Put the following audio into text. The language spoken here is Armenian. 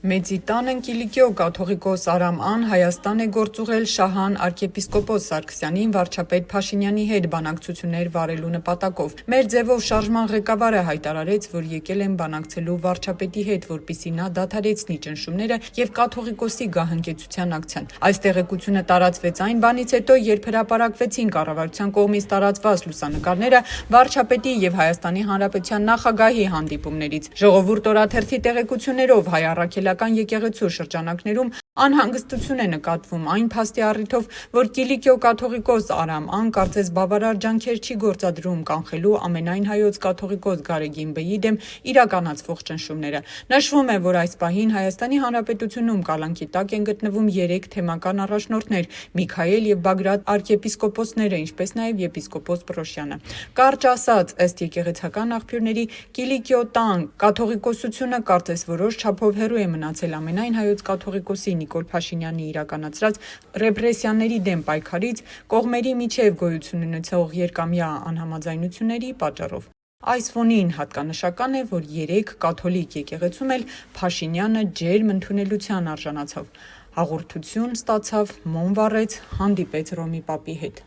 Մեծի տանն Կիլիկիո կաթողիկոս Արամ Ան Հայաստան է գործուղել Շահան arczepiskopos Սարգսյանին վարչապետ Փաշինյանի հետ բանակցություններ վարելու նպատակով։ Մեր ձևով շարժման ղեկավարը հայտարարեց, որ եկել են բանակցելու վարչապետի հետ, որպեսզի նա դադարեցնի ճնշումները եւ կաթողիկոսի գահընկեցության ակցիան։ Այս տեղեկությունը տարածվեց այն բանից հետո, երբ հրապարակվեցին կառավարության կողմից տարածված լուսանկարները վարչապետի եւ Հայաստանի Հանրապետության նախագահի հանդիպումներից։ Ժողովուրդ օրաթերթի տեղեկություններով Հայ Առաքելական եկեղեցու շրջանակներում անհանգստություն է նկատվում այն փաստի առիթով, որ Կիլիկիո կաթողիկոս Արամ Ան կարծես բավարար ջանքեր չի գործադրում կանխելու ամենայն հայոց կաթողիկոս Գարեգին Բ-ի դեմ իրականացվող ճնշումները։ Նշվում է, որ այս պահին Հայաստանի Հանրապետությունում կալանքի տակ են գտնվում 3 թեմական առաջնորդներ՝ Միքայել եւ Բագրատ arczepiskoposները, ինչպես նաեւ եպիսկոպոս Պրոշյանը։ Կարճ ասած, ըստ եկեղեցական աղբյուրների, Կիլիկիո տան կաթողիկոսությունը կարծես որոշ չափով հեռու է մնացել ամենայն հայոց կաթողիկոսի Նիկոլ Փաշինյանի իրականացրած ռեպրեսիաների դեմ պայքարից կողմերի միջև գոյություն ունեցող երկամյա անհամաձայնությունների պատճառով։ Այս ֆոնին հատկանշական է, որ 3 կաթոլիկ եկեղեցում էլ Փաշինյանը ջերմ ընդունելության արժանացավ, հաղորդություն ստացավ, մոմ վառեց, հանդիպեց Հռոմի պապի հետ։